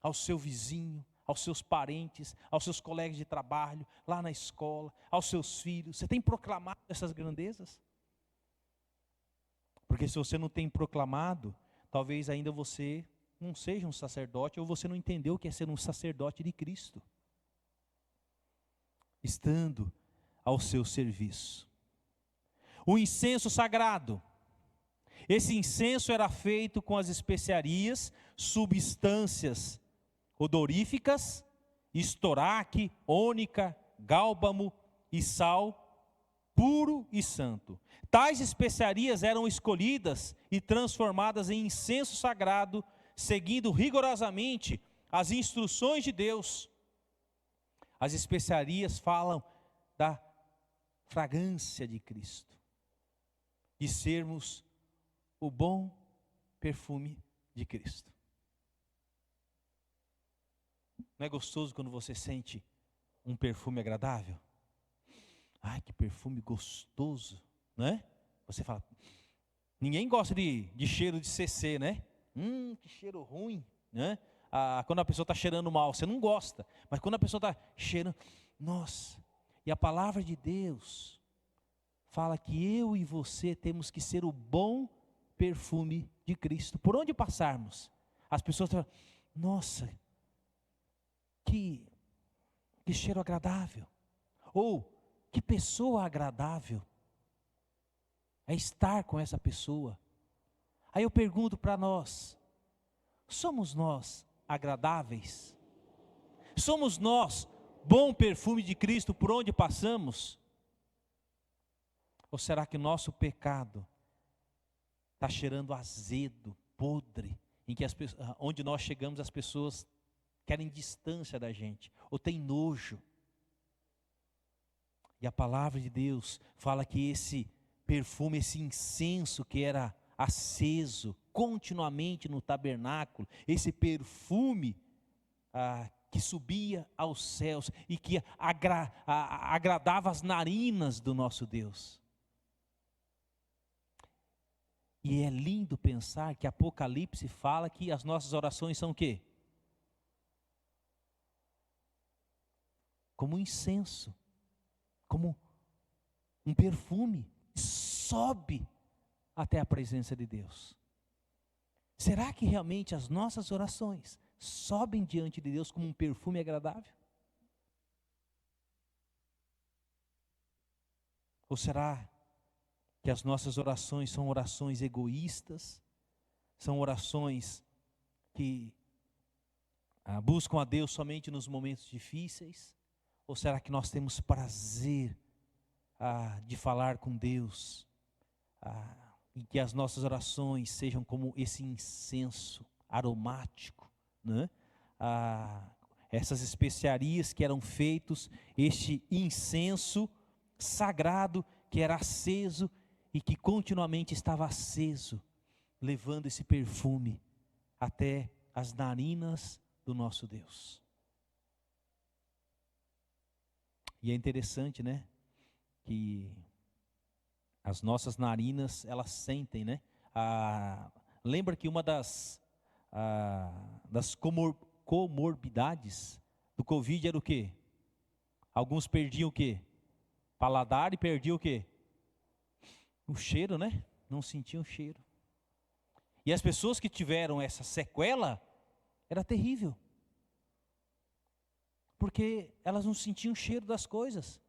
Ao seu vizinho, aos seus parentes, aos seus colegas de trabalho, lá na escola, aos seus filhos. Você tem proclamado essas grandezas? Porque se você não tem proclamado, talvez ainda você não seja um sacerdote, ou você não entendeu o que é ser um sacerdote de Cristo, estando ao seu serviço. O incenso sagrado. Esse incenso era feito com as especiarias, substâncias odoríficas, estoraque, ônica, gálbamo e sal, puro e santo. Tais especiarias eram escolhidas e transformadas em incenso sagrado, seguindo rigorosamente as instruções de Deus. As especiarias falam da fragrância de Cristo, de sermos o bom perfume de Cristo. Não é gostoso quando você sente um perfume agradável? Ai, que perfume gostoso, né? Você fala, ninguém gosta de cheiro de CC, né? Que cheiro ruim, né? Quando a pessoa está cheirando mal, você não gosta. Mas quando a pessoa está cheirando, nossa. E a palavra de Deus fala que eu e você temos que ser o bom perfume de Cristo. Por onde passarmos, as pessoas falam, nossa, que cheiro agradável. Ou, que pessoa agradável. É estar com essa pessoa. Aí eu pergunto para nós, somos nós agradáveis? Somos nós bom perfume de Cristo por onde passamos? Ou será que o nosso pecado está cheirando azedo, podre, em que onde nós chegamos as pessoas querem distância da gente, ou tem nojo? E a palavra de Deus fala que esse perfume, esse incenso que era aceso continuamente no tabernáculo, esse perfume que subia aos céus e que agradava as narinas do nosso Deus. E é lindo pensar que Apocalipse fala que as nossas orações são o quê? Como um incenso, como um perfume, sobe até a presença de Deus. Será que realmente as nossas orações sobem diante de Deus como um perfume agradável? Ou será que as nossas orações são orações egoístas, são orações que buscam a Deus somente nos momentos difíceis? Ou será que nós temos prazer de falar com Deus, e que as nossas orações sejam como esse incenso aromático, né? Essas especiarias que eram feitos, este incenso sagrado que era aceso e que continuamente estava aceso, levando esse perfume até as narinas do nosso Deus. E é interessante, né, que as nossas narinas, elas sentem, né? Lembra que uma das comorbidades do Covid era o quê? Alguns perdiam o quê? Paladar e perdiam o quê? O cheiro, né? Não sentiam o cheiro. E as pessoas que tiveram essa sequela, era terrível. Porque elas não sentiam o cheiro das coisas.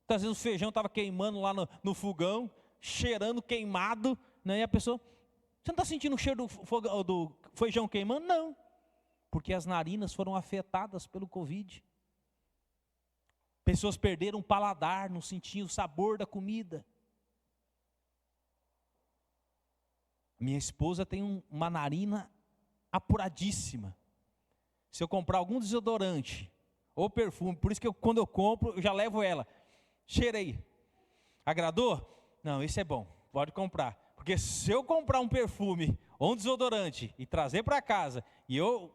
Então, às vezes o feijão estava queimando lá no fogão, cheirando queimado, né? E a pessoa, você não está sentindo o cheiro do feijão queimando? Não, porque as narinas foram afetadas pelo Covid. Pessoas perderam o paladar, não sentiam o sabor da comida. Minha esposa tem uma narina apuradíssima. Se eu comprar algum desodorante ou perfume, por isso que quando eu compro, eu já levo ela. Cheirei. Agradou? Não, esse é bom, pode comprar. Porque se eu comprar um perfume ou um desodorante e trazer para casa, e eu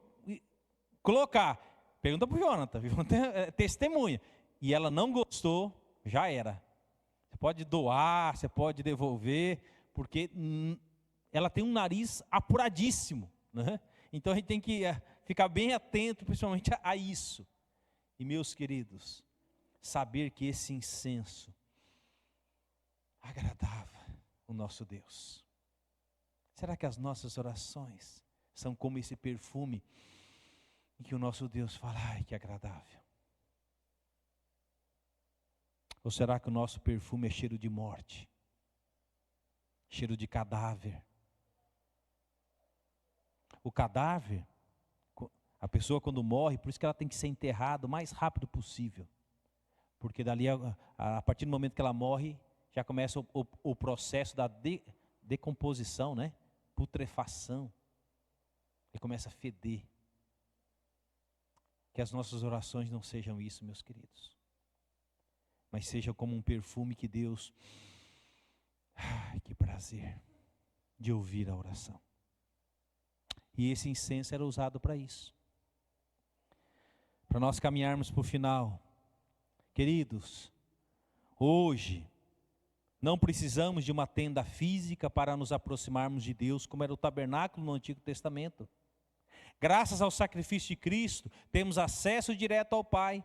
colocar, pergunta para o Jonathan, é testemunha, e ela não gostou, já era. Você pode doar, você pode devolver, porque ela tem um nariz apuradíssimo, né? Então a gente tem que ficar bem atento, principalmente a isso. E meus queridos, saber que esse incenso agradava o nosso Deus. Será que as nossas orações são como esse perfume em que o nosso Deus fala, ai, que agradável? Ou será que o nosso perfume é cheiro de morte? Cheiro de cadáver? O cadáver, a pessoa quando morre, por isso que ela tem que ser enterrada o mais rápido possível. Porque dali, a partir do momento que ela morre, já começa o processo da decomposição, né? Putrefação. E começa a feder. Que as nossas orações não sejam isso, meus queridos. Mas sejam como um perfume que Deus... Ai, que prazer de ouvir a oração. E esse incenso era usado para isso. Para nós caminharmos para o final. Queridos, hoje, não precisamos de uma tenda física para nos aproximarmos de Deus, como era o tabernáculo no Antigo Testamento. Graças ao sacrifício de Cristo, temos acesso direto ao Pai.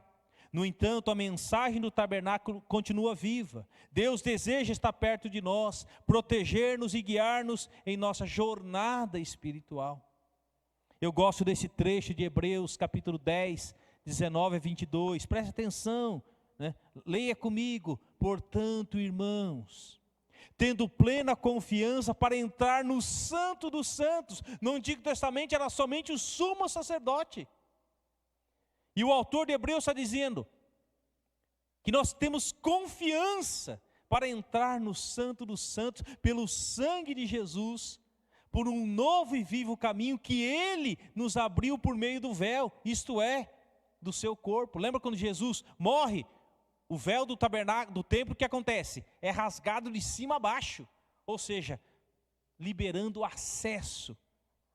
No entanto, a mensagem do tabernáculo continua viva. Deus deseja estar perto de nós, proteger-nos e guiar-nos em nossa jornada espiritual. Eu gosto desse trecho de Hebreus, capítulo 10, 19 a 22. Preste atenção, né? Leia comigo. Portanto, irmãos, tendo plena confiança para entrar no Santo dos Santos. No Antigo Testamento era somente o sumo sacerdote. E o autor de Hebreus está dizendo que nós temos confiança para entrar no Santo dos Santos pelo sangue de Jesus, por um novo e vivo caminho que Ele nos abriu por meio do véu, isto é, do seu corpo. Lembra quando Jesus morre? O véu do tabernáculo, do templo, o que acontece? É rasgado de cima a baixo, ou seja, liberando o acesso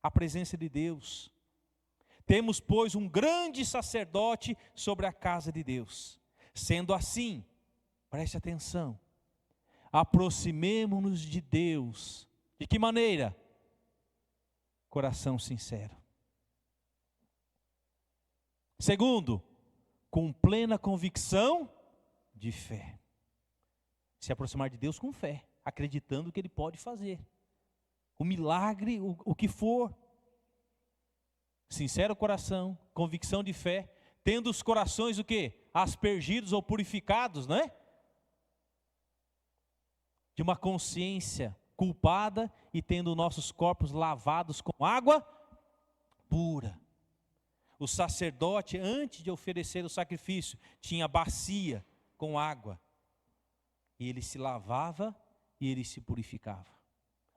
à presença de Deus. Temos, pois, um grande sacerdote sobre a casa de Deus. Sendo assim, preste atenção, aproximemo-nos de Deus. De que maneira? Coração sincero. Segundo, com plena convicção de fé. Se aproximar de Deus com fé, acreditando que Ele pode fazer. O milagre, o que for. Sincero coração, convicção de fé, tendo os corações o quê? Aspergidos ou purificados, né? De uma consciência culpada e tendo nossos corpos lavados com água pura. O sacerdote, antes de oferecer o sacrifício, tinha bacia com água. E ele se lavava e ele se purificava.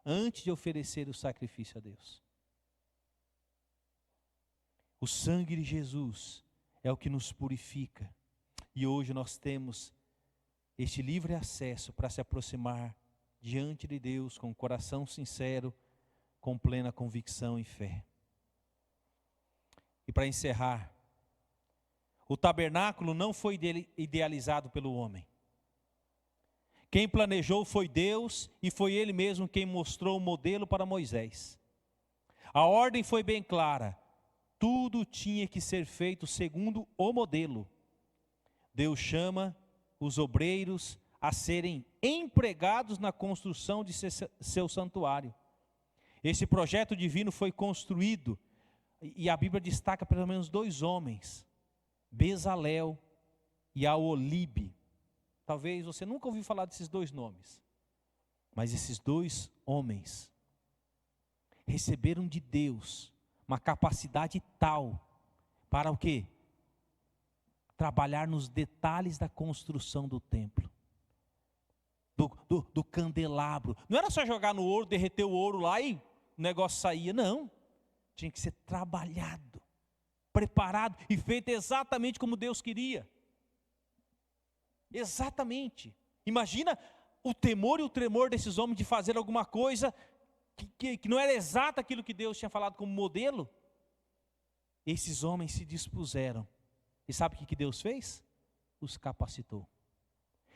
Antes de oferecer o sacrifício a Deus. O sangue de Jesus é o que nos purifica. E hoje nós temos este livre acesso para se aproximar diante de Deus com coração sincero, com plena convicção e fé. E para encerrar, o tabernáculo não foi idealizado pelo homem. Quem planejou foi Deus e foi Ele mesmo quem mostrou o modelo para Moisés. A ordem foi bem clara. Tudo tinha que ser feito segundo o modelo. Deus chama os obreiros a serem empregados na construção de seu santuário. Esse projeto divino foi construído, e a Bíblia destaca pelo menos 2 homens, Bezalel e Aholibe. Talvez você nunca ouviu falar desses 2 nomes, mas esses 2 homens receberam de Deus uma capacidade tal para o quê? Trabalhar nos detalhes da construção do templo. Do candelabro. Não era só jogar no ouro, derreter o ouro lá e o negócio saía, não. Tinha que ser trabalhado, preparado e feito exatamente como Deus queria. Exatamente. Imagina o temor e o tremor desses homens de fazer alguma coisa que não era exato aquilo que Deus tinha falado como modelo, esses homens se dispuseram. E sabe o que Deus fez? Os capacitou.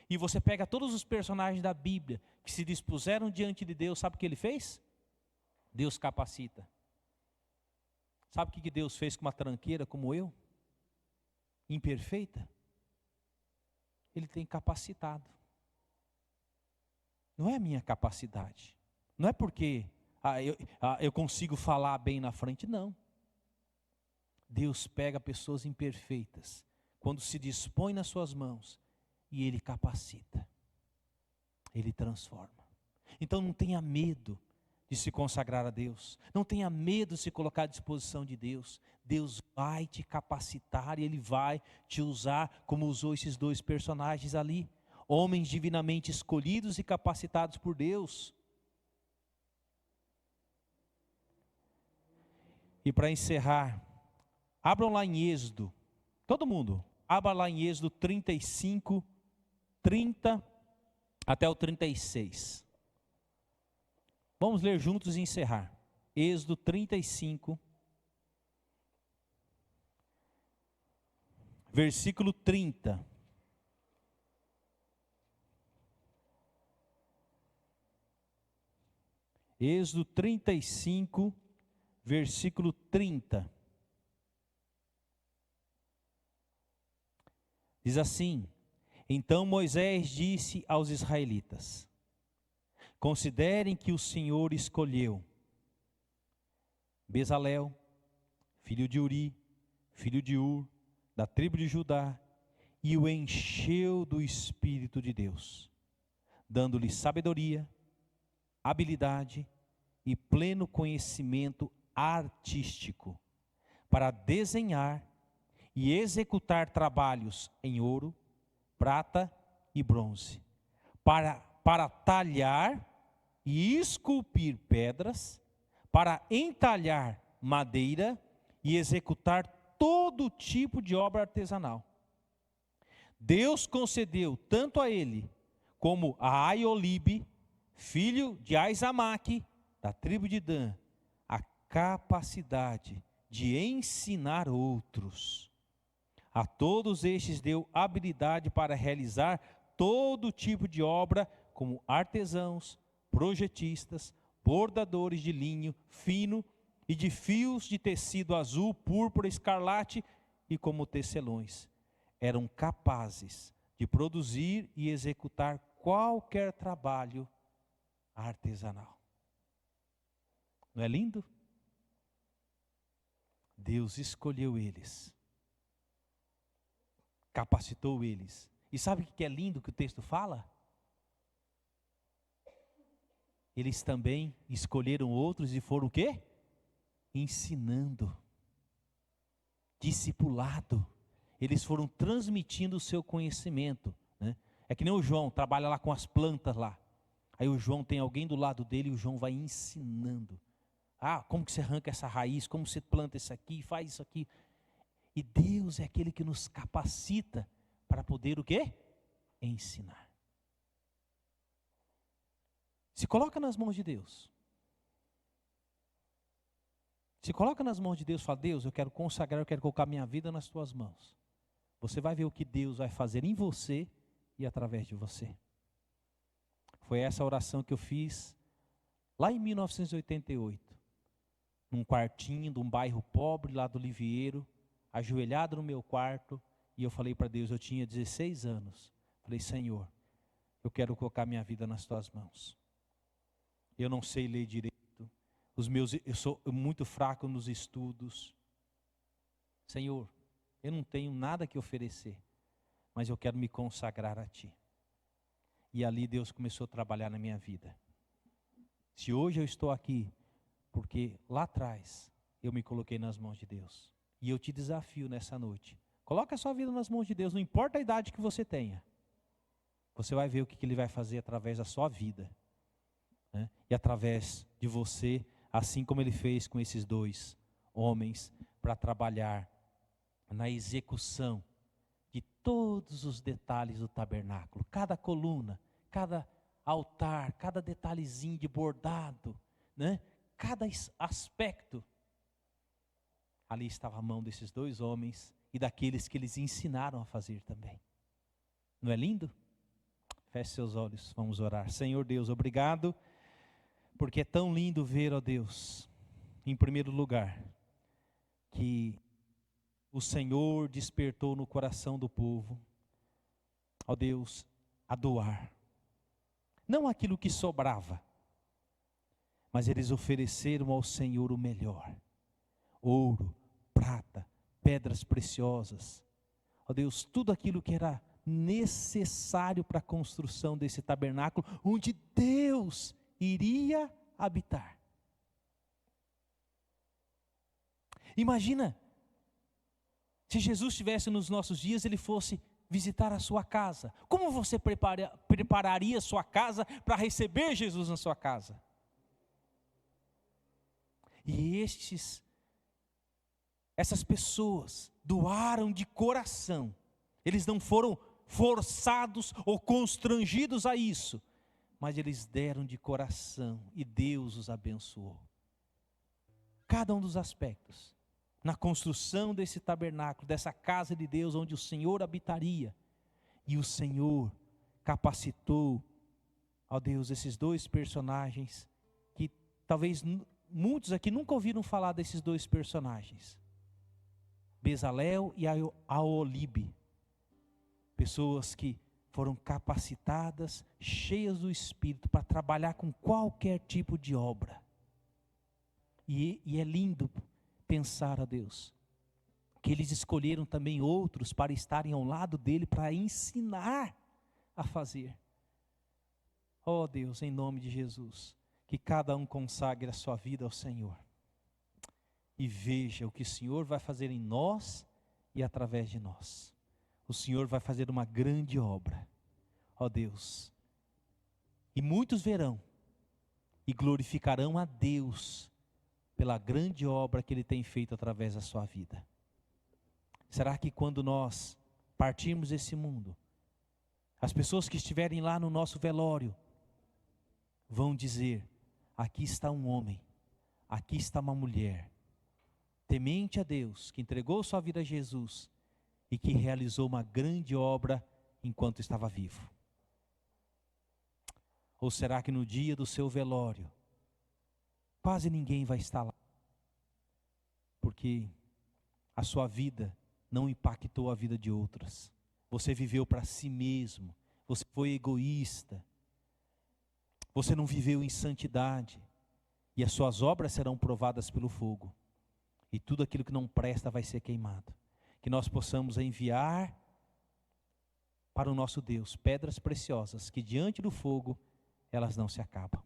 E você pega todos os personagens da Bíblia que se dispuseram diante de Deus, sabe o que ele fez? Deus capacita. Sabe o que Deus fez com uma tranqueira como eu? Imperfeita? Ele tem capacitado. Não é a minha capacidade. Não é porque eu consigo falar bem na frente, não. Deus pega pessoas imperfeitas, quando se dispõe nas suas mãos, e Ele capacita. Ele transforma. Então não tenha medo de se consagrar a Deus. Não tenha medo de se colocar à disposição de Deus. Deus vai te capacitar e Ele vai te usar como usou esses dois personagens ali. Homens divinamente escolhidos e capacitados por Deus. E para encerrar, abram lá em Êxodo, todo mundo, abra lá em Êxodo 35, 30 até o 36. Vamos ler juntos e encerrar. Êxodo 35, versículo 30. Êxodo 35, versículo 30. Diz assim: então Moisés disse aos israelitas: considerem que o Senhor escolheu Bezalel, filho de Uri, filho de Ur, da tribo de Judá, e o encheu do Espírito de Deus, dando-lhe sabedoria, habilidade e pleno conhecimento artístico, para desenhar e executar trabalhos em ouro, prata e bronze, para talhar e esculpir pedras, para entalhar madeira e executar todo tipo de obra artesanal. Deus concedeu tanto a ele como a Aiolibe, filho de Aizamaque, da tribo de Dan, a capacidade de ensinar outros. A todos estes deu habilidade para realizar todo tipo de obra, como artesãos, projetistas, bordadores de linho fino e de fios de tecido azul, púrpura, escarlate e como tecelões. Eram capazes de produzir e executar qualquer trabalho artesanal. Não é lindo? Deus escolheu eles, capacitou eles. E sabe o que é lindo que o texto fala? Eles também escolheram outros e foram o quê? Ensinando, discipulado. Eles foram transmitindo o seu conhecimento, né? É que nem o João, trabalha lá com as plantas lá. Aí o João tem alguém do lado dele e o João vai ensinando. Ah, como que você arranca essa raiz, como você planta isso aqui, faz isso aqui. E Deus é aquele que nos capacita para poder o quê? Ensinar. Se coloca nas mãos de Deus. Se coloca nas mãos de Deus e fala: Deus, eu quero consagrar, eu quero colocar minha vida nas tuas mãos. Você vai ver o que Deus vai fazer em você e através de você. Foi essa oração que eu fiz lá em 1988. Num quartinho de um bairro pobre lá do Livieiro, ajoelhado no meu quarto, e eu falei para Deus, eu tinha 16 anos. Falei: Senhor, eu quero colocar minha vida nas tuas mãos. Eu não sei ler direito. Eu sou muito fraco nos estudos. Senhor, eu não tenho nada que oferecer, mas eu quero me consagrar a Ti. E ali Deus começou a trabalhar na minha vida. Se hoje eu estou aqui, porque lá atrás eu me coloquei nas mãos de Deus. E eu te desafio nessa noite. Coloque a sua vida nas mãos de Deus, não importa a idade que você tenha. Você vai ver o que Ele vai fazer através da sua vida, né? E através de você, assim como Ele fez com esses dois homens, para trabalhar na execução de todos os detalhes do tabernáculo. Cada coluna, cada altar, cada detalhezinho de bordado, né? Cada aspecto. Ali estava a mão desses dois homens e daqueles que eles ensinaram a fazer também. Não é lindo? Feche seus olhos, vamos orar. Senhor Deus, obrigado, porque é tão lindo ver, ó Deus, em primeiro lugar, que o Senhor despertou no coração do povo, ó Deus, a doar. Não aquilo que sobrava, mas eles ofereceram ao Senhor o melhor. Ouro, prata, pedras preciosas. Ó Deus, tudo aquilo que era necessário para a construção desse tabernáculo, onde Deus iria habitar. Imagina, se Jesus estivesse nos nossos dias, ele fosse visitar a sua casa. Como você prepararia a sua casa para receber Jesus na sua casa? E essas pessoas doaram de coração. Eles não foram forçados ou constrangidos a isso, mas eles deram de coração e Deus os abençoou. Cada um dos aspectos, na construção desse tabernáculo, dessa casa de Deus onde o Senhor habitaria, e o Senhor capacitou, ó Deus, esses dois personagens, que talvez muitos aqui nunca ouviram falar desses dois personagens, Bezalel e Aholibe, pessoas que foram capacitadas, cheias do Espírito, para trabalhar com qualquer tipo de obra. E é lindo pensar, ó Deus, que eles escolheram também outros para estarem ao lado dele, para ensinar a fazer. Ó Deus, em nome de Jesus, que cada um consagre a sua vida ao Senhor. E veja o que o Senhor vai fazer em nós e através de nós. O Senhor vai fazer uma grande obra, ó Deus. E muitos verão e glorificarão a Deus pela grande obra que Ele tem feito através da sua vida. Será que quando nós partirmos desse mundo, as pessoas que estiverem lá no nosso velório vão dizer: aqui está um homem, aqui está uma mulher, temente a Deus, que entregou sua vida a Jesus e que realizou uma grande obra enquanto estava vivo? Ou será que no dia do seu velório, quase ninguém vai estar lá, porque a sua vida não impactou a vida de outras? Você viveu para si mesmo, você foi egoísta, você não viveu em santidade, e as suas obras serão provadas pelo fogo, e tudo aquilo que não presta vai ser queimado. Que nós possamos enviar para o nosso Deus pedras preciosas, que diante do fogo elas não se acabam.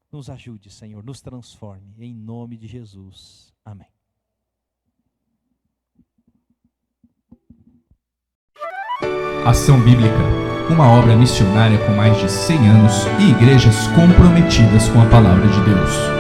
Nos ajude, Senhor, nos transforme, em nome de Jesus. Amém. Ação Bíblica, uma obra missionária com mais de 100 anos e igrejas comprometidas com a palavra de Deus.